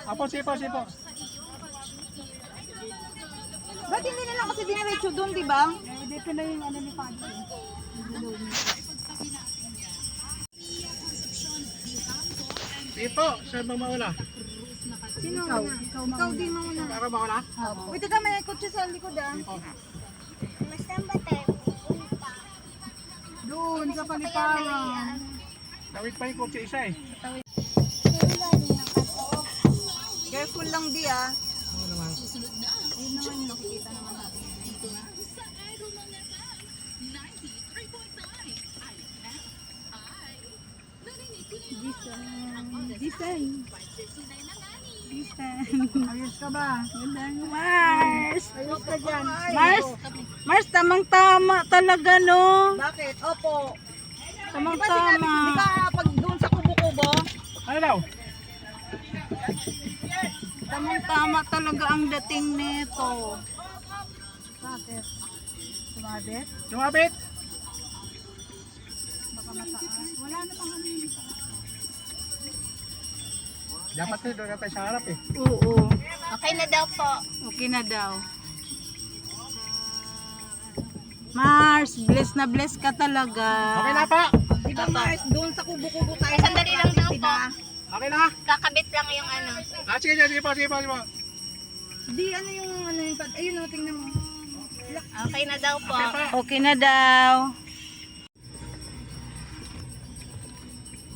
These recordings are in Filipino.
Apo, sipo. Ba't hindi na lang kasi diniretso doon, di ba? Dito na yung ano ni Padre. Sipo, saan ba mauna? Sino? Ikaw din mauna. Ako mauna? Uy, teka, may kotse sa likod ah. Saan ba tayo pupunta? Doon, sa paliparan. Tawid pa yung kotse isa eh. Careful lang di ah. Oo naman. Yun naman yung nakikita naman natin. Ayos ka ba? Mars! Ayos ka dyan. Mars, tamang-tama talaga no. Bakit? Opo. Tamang-tama. Di ba pag doon sa kubo-kubo? Ano daw? Tamang-tama talaga ang dating nito. Bakit? Sumabit? Sumabit? Baka mataas. Wala namang ano yun. Dapat na doon na tayo sa harap eh. Oo. Okay na daw po. Okay na daw. Mars, bless ka talaga. Okay na pa? Di ba Mars, doon sa kubo-kubo tayo? Sandali lang daw po. Okay na? Kakabit lang yung ano. Sige po. Di ano yung ano yung ayun o, tingnan mo. Okay na daw po. Okay na daw.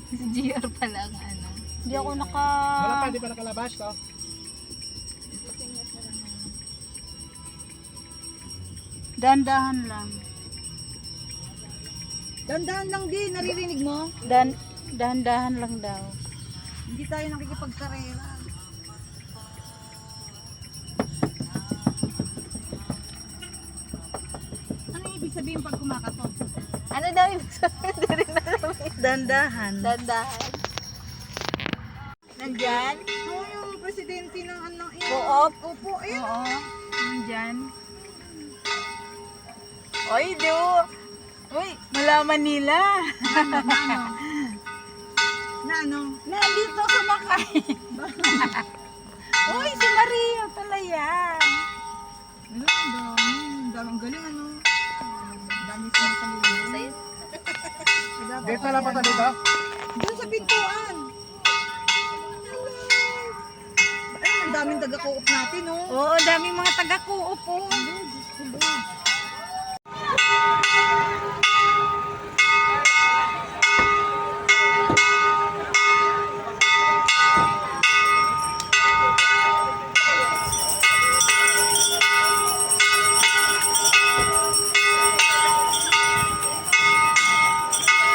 Si GR pala ang ano. Hindi ako Wala pa, hindi pa nakalabas ko. Dandahan lang. Dandahan lang din, naririnig mo? Dahan-dahan lang daw. Hindi tayo nakikipagkarera. Ano ibig sabihin pag kumakatot? Ano daw yung sabihin? Hindi rin alam eh. Dandahan. Dandahan. Nandyan? Oo, yung presidente ng ano. Co-op? Opo, ayun. Oo. Nandyan. Oy, Uy, malaman nila. Na ano? Nandito sa Makay. Uy, si Maria pala yan. Ayun, ang dami. Ang daming galing ano. Ang dami sinasaluhin. Dito lang pa dito? Doon sa pintuan. Ay, ang daming taga-co-op natin, oh. Oo, daming mga taga-co-op.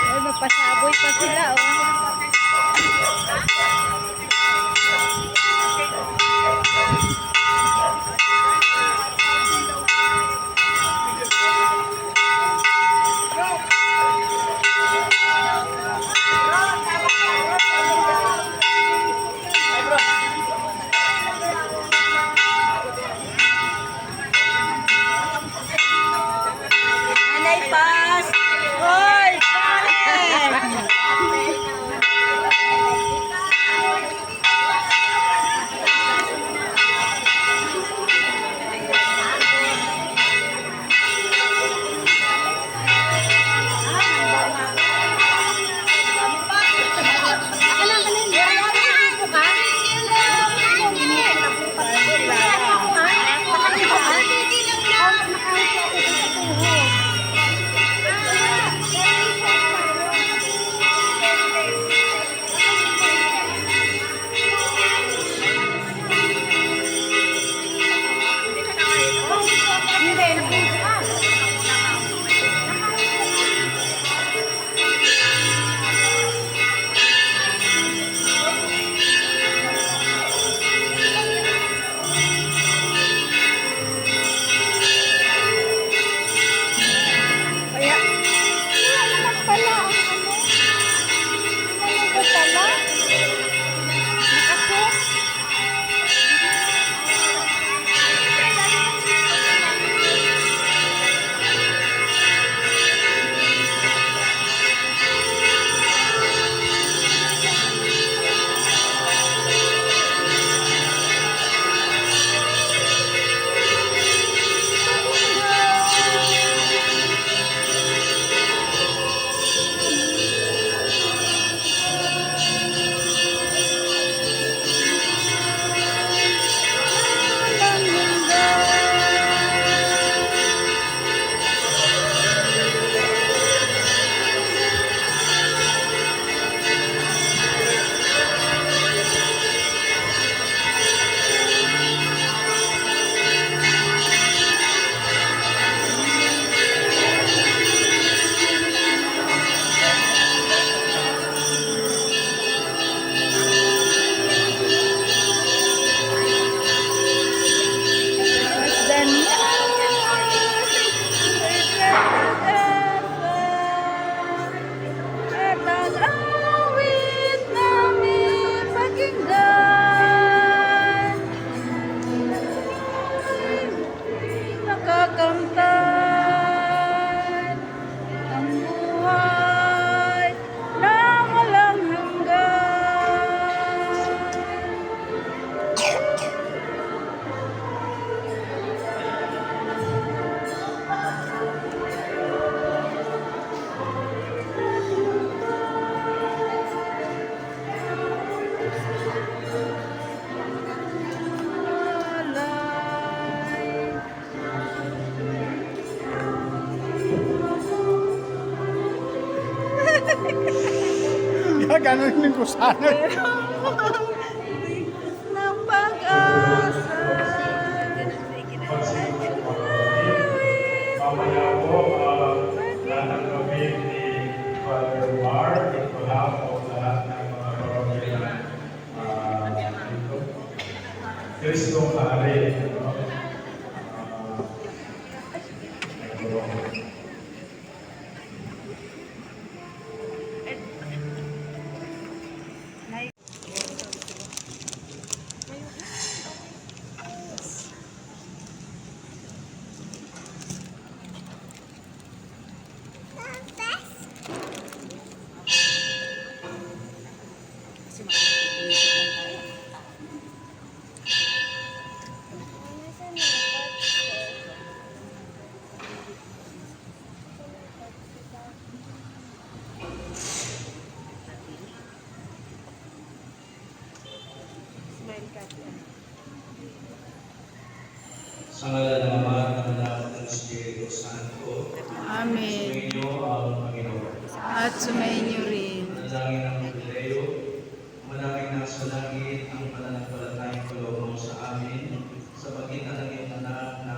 Ay, magpasaboy pa sila, oh. Ganon yung kusana. ng pag-asa. Mamaya po, tatanggapin ni Father Mar, ito lang po lahat ng mga parokya dito. Cristo Pare. Sa ngalan ng Ama, ng Anak, at ng Espiritu Santo. Amen. Sumainyo ang Panginoon. At sumainyo rin. Manalangin ng Jubileo, manalangin nasa langit ang pananampalatayang kalooban sa amin sa pagitan ng iyong anak na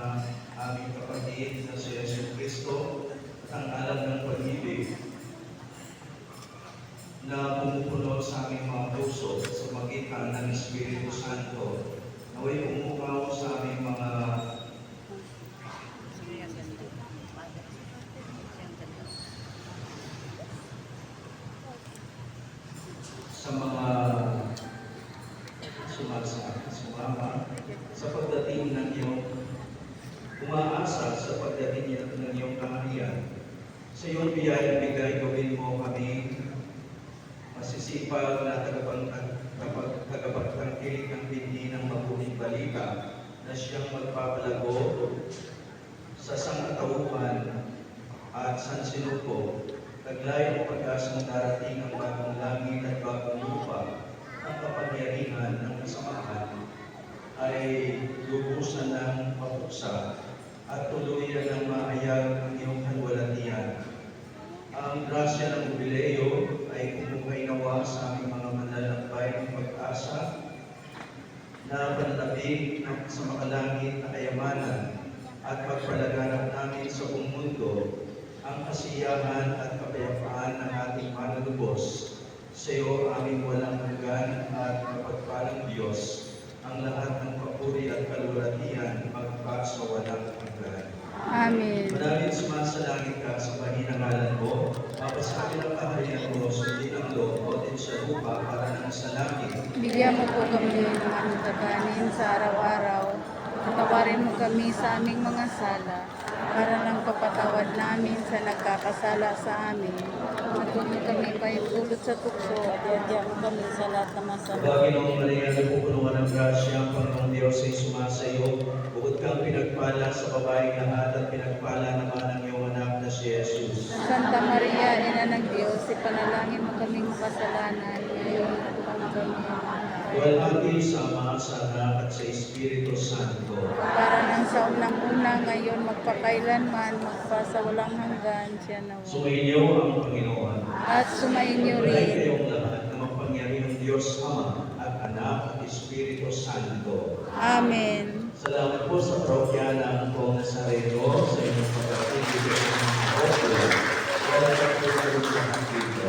aming kapatid na si Yesu Cristo at ang alam ng pag-ibig na pumupuno sa aming mga puso sa pagitan ng Espiritu Santo. Naway umukaw sa aming mga sumama sa pagdating ng iyong umaasa sa pagdating ng iyong kaharian. Sa iyong biyayang bigay, gawin mo kami masisipag na tagapagtangkilik ng bindi ng mabuting balita na siyang magpapalago sa sangkatauhan at sansinuko. Taglay ang pag-asang darating ang bagong langit at bagong lupa. Ang kapangyarihan ng kasamaan ay lubusan ng mapuksa at tuluyan ng maayag ang iyong kalwalatian. Ang grasya ng Jubileo ay kumuhay nawa sa aming mga manlalakbay ng pag-asa na pananabik sa makalangit na kayamanan at pagpalaganap namin sa buong mundo ang kasiyahan at kapayapaan ng ating manlulubos. Sa iyo aming walang hanggan at mapagpalang Diyos, ang lahat ng papuri at kalulatian magpa sa walang hanggan. Amen. Manalangin sumasalangit ka sa mahinang ngalan mo, mapasakin ang kaharian mo, sundin ang loob mo din sa lupa para nang sa langit. Bigyan mo po kami ng aming kakanin sa araw-araw. Patawarin mo kami sa aming mga sala para nang papatawad namin sa nagkakasala sa amin. At huwag mo kami pahintulot sa tukso at iadya mo kami sa lahat ng masama. Paginoong Maria, napupunuan ng grasya, ang Panginoong Diyos ay sumasayo. Bukod kang pinagpala sa babaeng lahat at pinagpala naman ang iyong anak na si Jesus. Santa Maria, Ina ng Diyos, ipanalangin mo kaming makasalanan, ngayon at kung kami. Walhati sa Ama, sa Anak at sa Espiritu Santo. Para nang sa unang-una, ngayon magpakailanman, magpasawalang hanggan, siya nawa. Sumainyo ang Panginoon. At sumainyo Pagay rin. kayong lahat na mapangyarihang Diyos Ama at Anak at Espiritu Santo. Amen. Salamat po sa parokya ng Pong Nazareno sa inyong pagkakiligay ng mga opo. Salamat po sa inyong dito.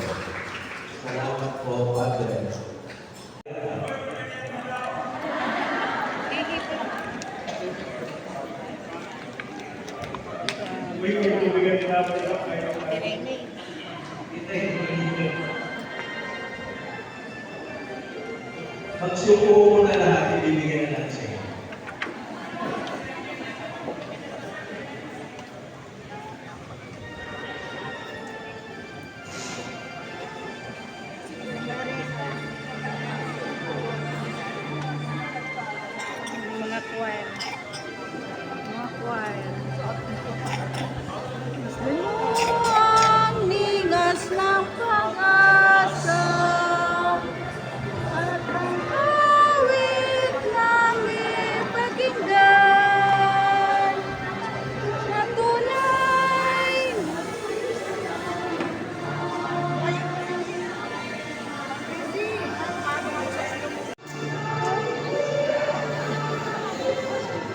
Salamat po, Padre. Magsuko mo na lahat, ibibigay na lang sa inyo. Mga choir. Mga choir. Ang nigas ng pag-asa at ang awit namin pakinggan na tunay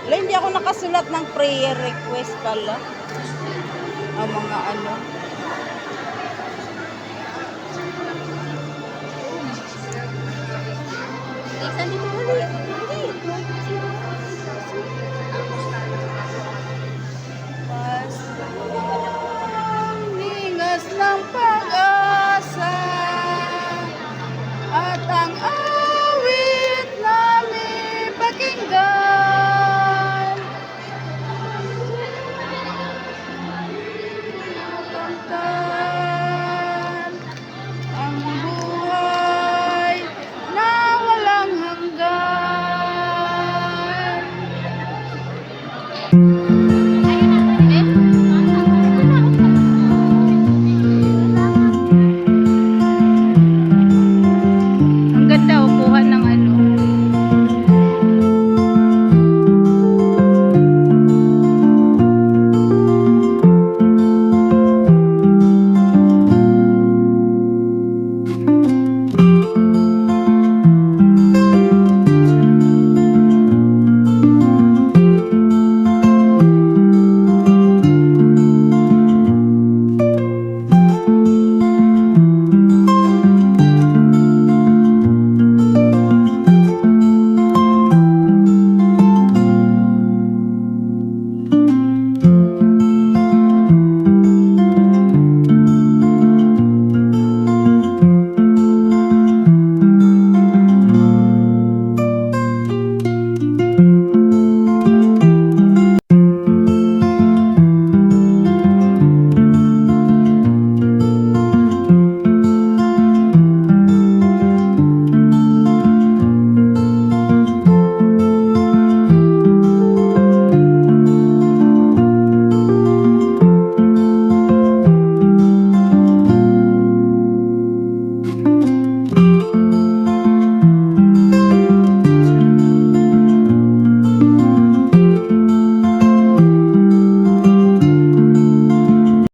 Wala, hindi ako nakasulat ng prayer request pala. Ang mga ano. Saan dito